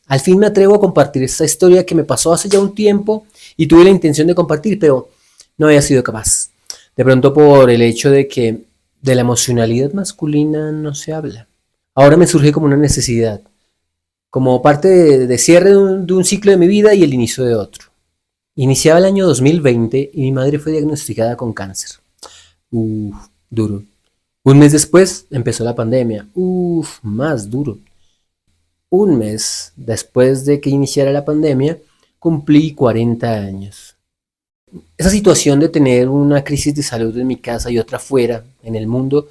Al fin me atrevo a compartir esta historia que me pasó hace ya un tiempo y tuve la intención de compartir, pero no había sido capaz. De pronto por el hecho de que de la emocionalidad masculina no se habla. Ahora me surge como una necesidad, como parte de cierre de un ciclo de mi vida y el inicio de otro. Iniciaba el año 2020 y mi madre fue diagnosticada con cáncer. Uf, duro. Un mes después empezó la pandemia. Uf, más duro. Un mes después de que iniciara la pandemia, cumplí 40 años. Esa situación de tener una crisis de salud en mi casa y otra fuera, en el mundo,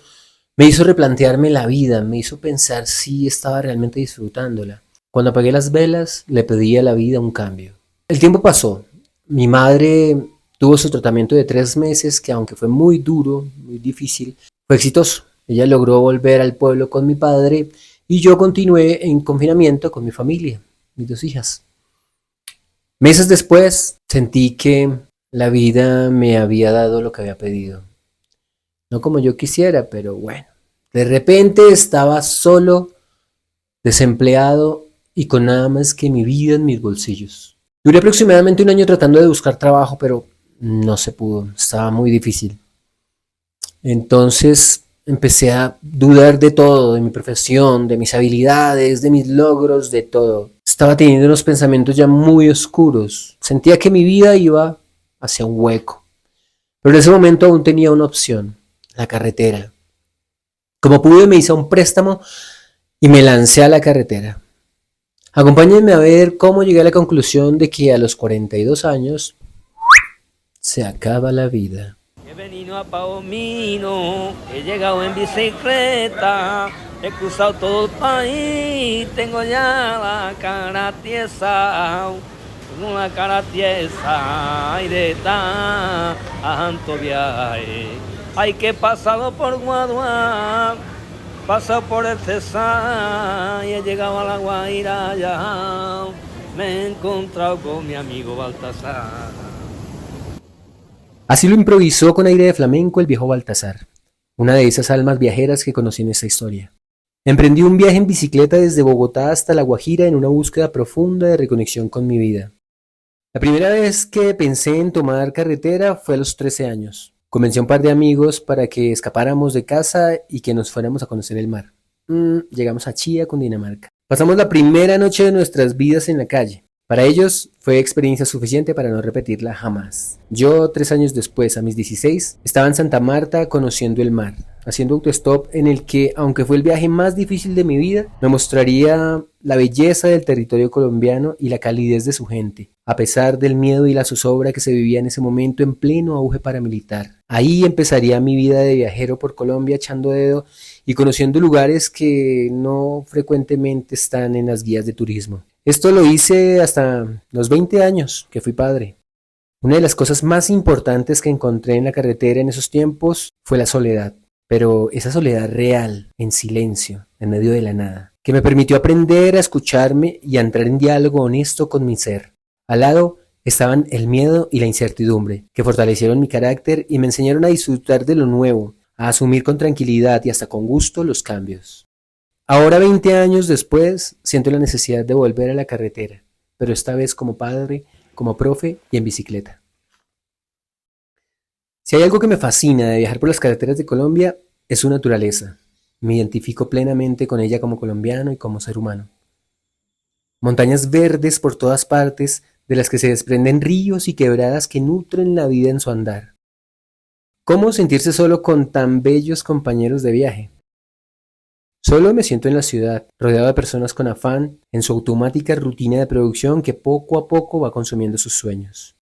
me hizo replantearme la vida, me hizo pensar si estaba realmente disfrutándola. Cuando apagué las velas, le pedí a la vida un cambio. El tiempo pasó. Mi madre tuvo su tratamiento de 3 meses, que aunque fue muy duro, muy difícil, fue exitoso. Ella logró volver al pueblo con mi padre y yo continué en confinamiento con mi familia, mis 2 hijas. Meses después sentí que la vida me había dado lo que había pedido. No como yo quisiera, pero bueno. De repente estaba solo, desempleado y con nada más que mi vida en mis bolsillos. Duré aproximadamente un año tratando de buscar trabajo, pero no se pudo, estaba muy difícil. Entonces empecé a dudar de todo, de mi profesión, de mis habilidades, de mis logros, de todo. Estaba teniendo unos pensamientos ya muy oscuros. Sentía que mi vida iba hacia un hueco. Pero en ese momento aún tenía una opción, la carretera. Como pude me hice un préstamo y me lancé a la carretera. Acompáñenme a ver cómo llegué a la conclusión de que a los 42 años se acaba la vida. He venido a Palomino, he llegado en bicicleta, he cruzado todo el país, tengo ya la cara tiesa, tengo la cara tiesa, y de tanto viaje. Hay que pasado por Guaduán, pasado por el Cesar, y he llegado a la Guaira ya, me he encontrado con mi amigo Baltasar. Así lo improvisó con aire de flamenco el viejo Baltasar, una de esas almas viajeras que conocí en esta historia. Emprendí un viaje en bicicleta desde Bogotá hasta La Guajira en una búsqueda profunda de reconexión con mi vida. La primera vez que pensé en tomar carretera fue a los 13 años. Convencí a un par de amigos para que escapáramos de casa y que nos fuéramos a conocer el mar. Llegamos a Chía, Cundinamarca. Pasamos la primera noche de nuestras vidas en la calle. Para ellos fue experiencia suficiente para no repetirla jamás. Yo, 3 años después, a mis 16, estaba en Santa Marta conociendo el mar, haciendo autostop en el que, aunque fue el viaje más difícil de mi vida, me mostraría la belleza del territorio colombiano y la calidez de su gente, a pesar del miedo y la zozobra que se vivía en ese momento en pleno auge paramilitar. Ahí empezaría mi vida de viajero por Colombia echando dedo y conociendo lugares que no frecuentemente están en las guías de turismo. Esto lo hice hasta los 20 años que fui padre. Una de las cosas más importantes que encontré en la carretera en esos tiempos fue la soledad, pero esa soledad real, en silencio, en medio de la nada, que me permitió aprender a escucharme y a entrar en diálogo honesto con mi ser. Al lado estaban el miedo y la incertidumbre, que fortalecieron mi carácter y me enseñaron a disfrutar de lo nuevo, a asumir con tranquilidad y hasta con gusto los cambios. Ahora, 20 años después, siento la necesidad de volver a la carretera, pero esta vez como padre, como profe y en bicicleta. Si hay algo que me fascina de viajar por las carreteras de Colombia, es su naturaleza. Me identifico plenamente con ella como colombiano y como ser humano. Montañas verdes por todas partes, de las que se desprenden ríos y quebradas que nutren la vida en su andar. ¿Cómo sentirse solo con tan bellos compañeros de viaje? Solo me siento en la ciudad, rodeado de personas con afán, en su automática rutina de producción que poco a poco va consumiendo sus sueños.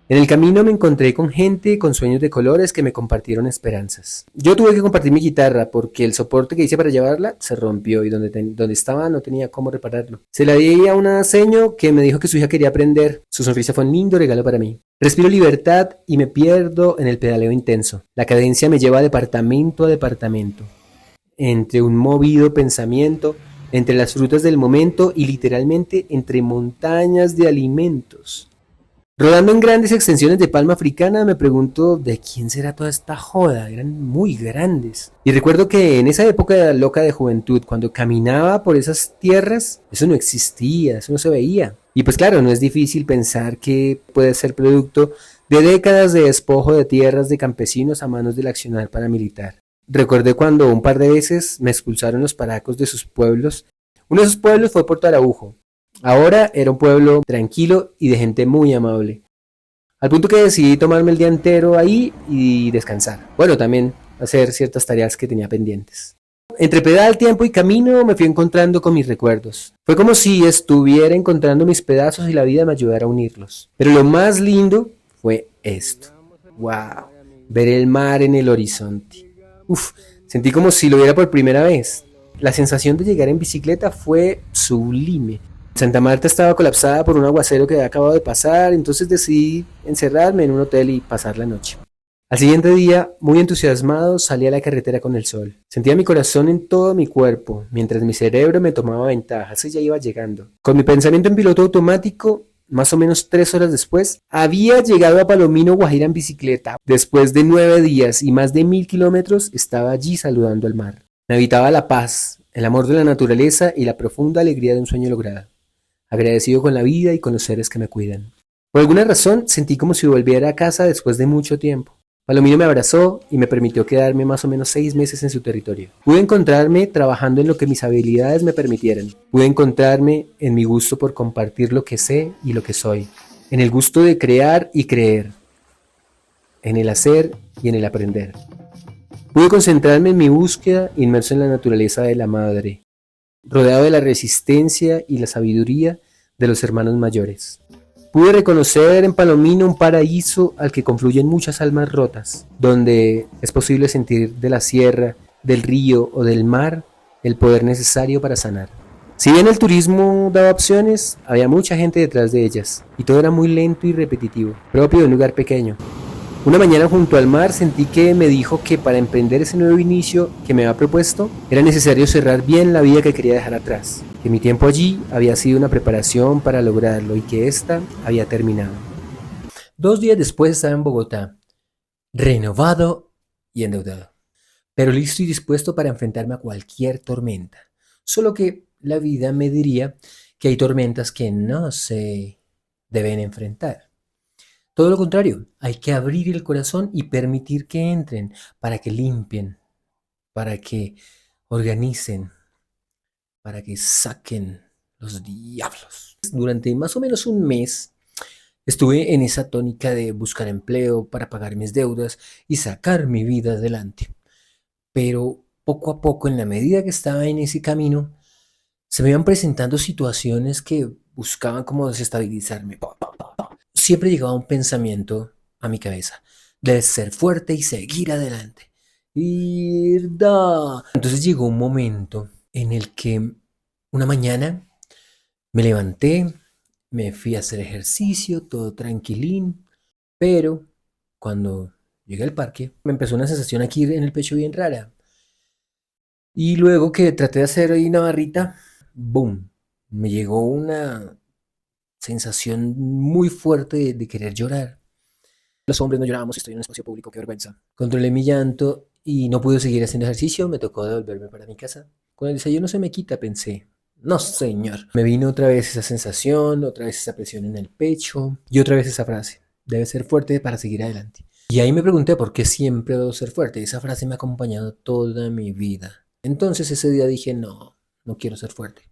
En el camino me encontré con gente con sueños de colores que me compartieron esperanzas. Yo tuve que compartir mi guitarra porque el soporte que hice para llevarla se rompió y donde estaba no tenía cómo repararlo. Se la di a una seño que me dijo que su hija quería aprender. Su sonrisa fue un lindo regalo para mí. Respiro libertad y me pierdo en el pedaleo intenso. La cadencia me lleva departamento a departamento, entre un movido pensamiento, entre las frutas del momento y literalmente entre montañas de alimentos. Rodando en grandes extensiones de palma africana, me pregunto de quién será toda esta joda. Eran muy grandes. Y recuerdo que en esa época loca de juventud, cuando caminaba por esas tierras, eso no existía, eso no se veía. Y pues claro, no es difícil pensar que puede ser producto de décadas de despojo de tierras de campesinos a manos del accionar paramilitar. Recordé cuando un par de veces me expulsaron los paracos de sus pueblos. Uno de esos pueblos fue Puerto Araujo. Ahora era un pueblo tranquilo y de gente muy amable. Al punto que decidí tomarme el día entero ahí y descansar. Bueno, también hacer ciertas tareas que tenía pendientes. Entre pedal, tiempo y camino me fui encontrando con mis recuerdos. Fue como si estuviera encontrando mis pedazos y la vida me ayudara a unirlos. Pero lo más lindo fue esto. ¡Wow! Ver el mar en el horizonte. Uf, sentí como si lo viera por primera vez. La sensación de llegar en bicicleta fue sublime. Santa Marta estaba colapsada por un aguacero que había acabado de pasar, entonces decidí encerrarme en un hotel y pasar la noche. Al siguiente día, muy entusiasmado, salí a la carretera con el sol. Sentía mi corazón en todo mi cuerpo, mientras mi cerebro me tomaba ventajas y ya iba llegando. Con mi pensamiento en piloto automático, más o menos 3 horas después, había llegado a Palomino, Guajira en bicicleta. Después de 9 días y más de 1000 kilómetros, estaba allí saludando al mar. Me habitaba la paz, el amor de la naturaleza y la profunda alegría de un sueño logrado. Agradecido con la vida y con los seres que me cuidan. Por alguna razón sentí como si volviera a casa después de mucho tiempo. Palomino me abrazó y me permitió quedarme más o menos 6 meses en su territorio. Pude encontrarme trabajando en lo que mis habilidades me permitieran. Pude encontrarme en mi gusto por compartir lo que sé y lo que soy. En el gusto de crear y creer. En el hacer y en el aprender. Pude concentrarme en mi búsqueda inmerso en la naturaleza de la madre, rodeado de la resistencia y la sabiduría de los hermanos mayores. Pude reconocer en Palomino un paraíso al que confluyen muchas almas rotas, donde es posible sentir de la sierra, del río o del mar el poder necesario para sanar. Si bien el turismo daba opciones, había mucha gente detrás de ellas, y todo era muy lento y repetitivo, propio de un lugar pequeño. Una mañana junto al mar sentí que me dijo que para emprender ese nuevo inicio que me había propuesto, era necesario cerrar bien la vida que quería dejar atrás, que mi tiempo allí había sido una preparación para lograrlo y que ésta había terminado. 2 días después estaba en Bogotá, renovado y endeudado, pero listo y dispuesto para enfrentarme a cualquier tormenta. Solo que la vida me diría que hay tormentas que no se deben enfrentar. Todo lo contrario, hay que abrir el corazón y permitir que entren para que limpien, para que organicen, para que saquen los diablos. Durante más o menos un mes estuve en esa tónica de buscar empleo para pagar mis deudas y sacar mi vida adelante. Pero poco a poco, en la medida que estaba en ese camino, se me iban presentando situaciones que buscaban como desestabilizarme. Siempre llegaba un pensamiento a mi cabeza de ser fuerte y seguir adelante. ¡Irda! Entonces llegó un momento en el que una mañana me levanté, me fui a hacer ejercicio, todo tranquilín, pero cuando llegué al parque me empezó una sensación aquí en el pecho bien rara. Y luego que traté de hacer ahí una barrita, ¡boom! Me llegó una sensación muy fuerte de querer llorar. Los hombres no lloramos, estoy en un espacio público, qué vergüenza. Controlé mi llanto y no pude seguir haciendo ejercicio, me tocó devolverme para mi casa. Con el desayuno se me quita, pensé. No, señor. Me vino otra vez esa sensación, otra vez esa presión en el pecho y otra vez esa frase. Debe ser fuerte para seguir adelante. Y ahí me pregunté por qué siempre debo ser fuerte. Esa frase me ha acompañado toda mi vida. Entonces ese día dije, no quiero ser fuerte.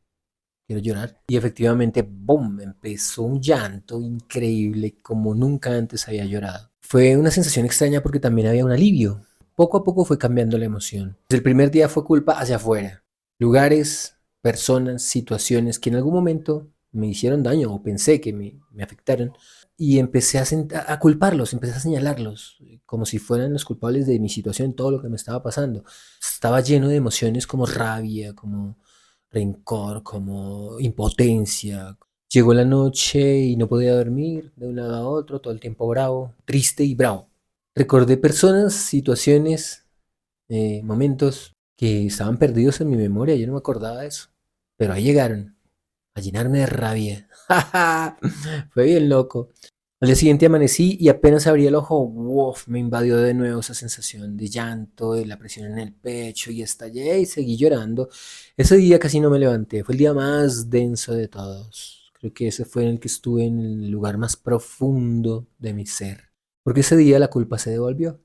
Quiero llorar. Y efectivamente, ¡boom! Empezó un llanto increíble como nunca antes había llorado. Fue una sensación extraña porque también había un alivio. Poco a poco fue cambiando la emoción. Desde el primer día fue culpa hacia afuera. Lugares, personas, situaciones que en algún momento me hicieron daño o pensé que me afectaron. Y empecé a culparlos, empecé a señalarlos como si fueran los culpables de mi situación, todo lo que me estaba pasando. Estaba lleno de emociones como rabia, como rencor, como impotencia. Llegó la noche y no podía dormir, de un lado a otro, todo el tiempo bravo, triste y bravo. Recordé personas, situaciones, momentos que estaban perdidos en mi memoria, yo no me acordaba de eso. Pero ahí llegaron, a llenarme de rabia. Fue bien loco. Al día siguiente amanecí y apenas abrí el ojo, wow, me invadió de nuevo esa sensación de llanto, de la presión en el pecho y estallé y seguí llorando. Ese día casi no me levanté, fue el día más denso de todos. Creo que ese fue en el que estuve en el lugar más profundo de mi ser. Porque ese día la culpa se devolvió.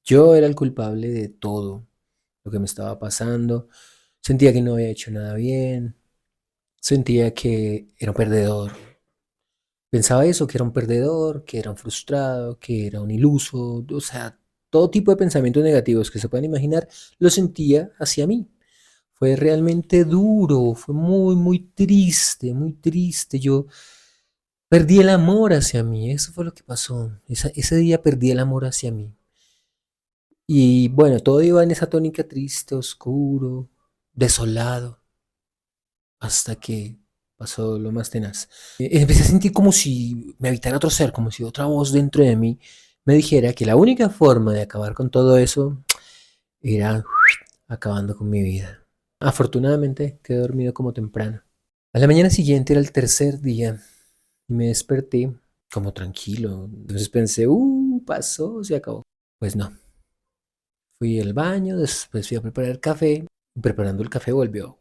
Yo era el culpable de todo lo que me estaba pasando. Sentía que no había hecho nada bien. Sentía que era un perdedor. Pensaba eso, que era un perdedor, que era un frustrado, que era un iluso, o sea, todo tipo de pensamientos negativos que se puedan imaginar, lo sentía hacia mí. Fue realmente duro, fue muy, muy triste, muy triste. Yo perdí el amor hacia mí, eso fue lo que pasó. Ese día perdí el amor hacia mí. Y bueno, todo iba en esa tónica triste, oscuro, desolado, hasta que pasó lo más tenaz. Empecé a sentir como si me habitara otro ser, como si otra voz dentro de mí me dijera que la única forma de acabar con todo eso era acabando con mi vida. Afortunadamente quedé dormido como temprano. A la mañana siguiente era el tercer día y me desperté como tranquilo. Entonces pensé, pasó, se acabó. Pues no. Fui al baño, después fui a preparar el café. Preparando el café volvió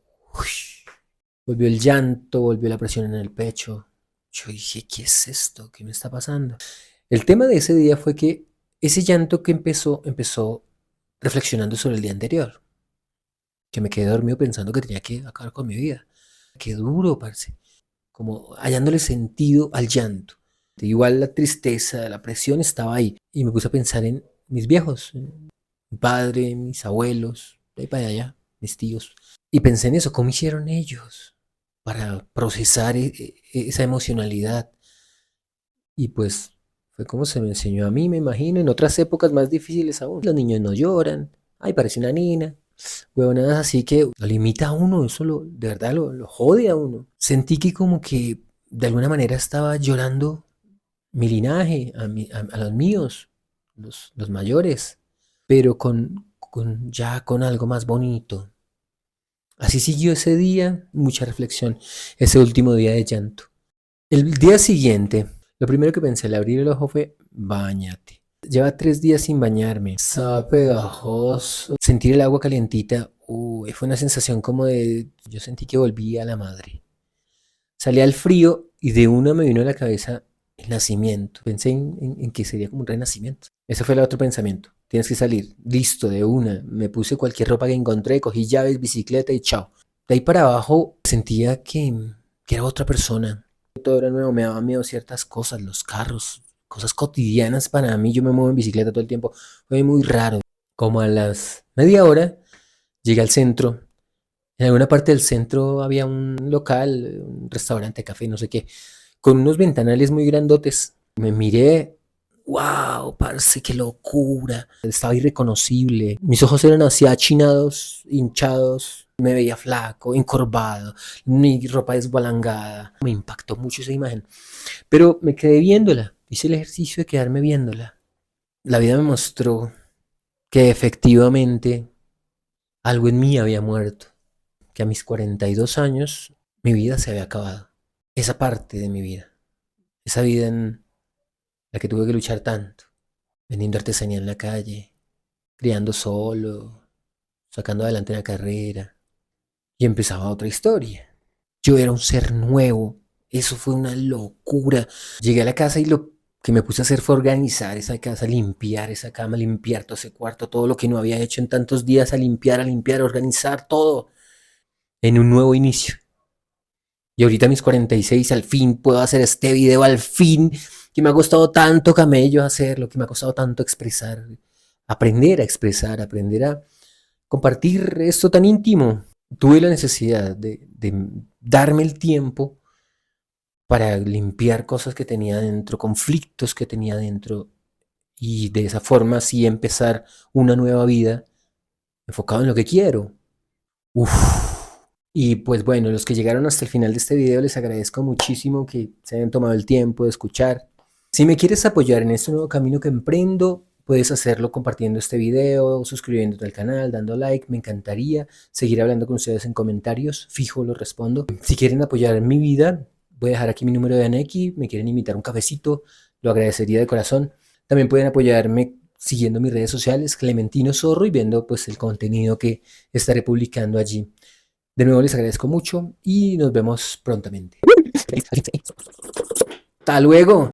el llanto, volvió la presión en el pecho. Yo dije, ¿qué es esto? ¿Qué me está pasando? El tema de ese día fue que ese llanto que empezó reflexionando sobre el día anterior. Que me quedé dormido pensando que tenía que acabar con mi vida. Qué duro, parce. Como hallándole sentido al llanto. Igual la tristeza, la presión estaba ahí. Y me puse a pensar en mis viejos, en mi padre, mis abuelos, de ahí para allá, mis tíos. Y pensé en eso, ¿cómo hicieron ellos para procesar esa emocionalidad? Y pues fue como se me enseñó a mí, me imagino, en otras épocas más difíciles aún. Los niños no lloran, ay, parece una niña, huevonadas así que lo limita a uno, eso de verdad lo jode a uno. Sentí que como que de alguna manera estaba llorando mi linaje, a los míos, los mayores, pero ya con algo más bonito. Así siguió ese día, mucha reflexión, ese último día de llanto. El día siguiente, lo primero que pensé al abrir el ojo fue, báñate. Lleva 3 días sin bañarme, estaba pegajoso. Sentir el agua calientita, fue una sensación como yo sentí que volví a la madre. Salí al frío y de una me vino a la cabeza el nacimiento. Pensé en que sería como un renacimiento. Ese fue el otro pensamiento. Tienes que salir. Listo, de una. Me puse cualquier ropa que encontré, cogí llaves, bicicleta y chao. De ahí para abajo sentía que era otra persona. Todo era nuevo, me daba miedo ciertas cosas, los carros, cosas cotidianas para mí. Yo me muevo en bicicleta todo el tiempo. Fue muy raro. Como a las media hora llegué al centro. En alguna parte del centro había un local, un restaurante, café, no sé qué, con unos ventanales muy grandotes. Me miré, wow, parce, qué locura. Estaba irreconocible. Mis ojos eran así achinados, hinchados. Me veía flaco, encorvado, mi ropa desbalangada. Me impactó mucho esa imagen. Pero me quedé viéndola. Hice el ejercicio de quedarme viéndola. La vida me mostró que efectivamente algo en mí había muerto. Que a mis 42 años mi vida se había acabado. Esa parte de mi vida. Esa vida en la que tuve que luchar tanto. Vendiendo artesanía en la calle. Criando solo. Sacando adelante la carrera. Y empezaba otra historia. Yo era un ser nuevo. Eso fue una locura. Llegué a la casa y lo que me puse a hacer fue organizar esa casa, limpiar esa cama, limpiar todo ese cuarto, todo lo que no había hecho en tantos días, a limpiar, organizar todo en un nuevo inicio. Y ahorita a mis 46 al fin puedo hacer este video, al fin, que me ha costado tanto camello hacerlo, que me ha costado tanto expresar, aprender a expresar, aprender a compartir esto tan íntimo. Tuve la necesidad de darme el tiempo para limpiar cosas que tenía dentro, conflictos que tenía dentro, y de esa forma así empezar una nueva vida enfocado en lo que quiero. Uf. Y pues bueno, los que llegaron hasta el final de este video les agradezco muchísimo que se hayan tomado el tiempo de escuchar. Si me quieres apoyar en este nuevo camino que emprendo, puedes hacerlo compartiendo este video, suscribiéndote al canal, dando like. Me encantaría seguir hablando con ustedes en comentarios, fijo los respondo. Si quieren apoyar mi vida, voy a dejar aquí mi número de Nequi, me quieren invitar un cafecito, lo agradecería de corazón. También pueden apoyarme siguiendo mis redes sociales, Clementino Zorro, y viendo pues el contenido que estaré publicando allí. De nuevo les agradezco mucho y nos vemos prontamente. Hasta luego.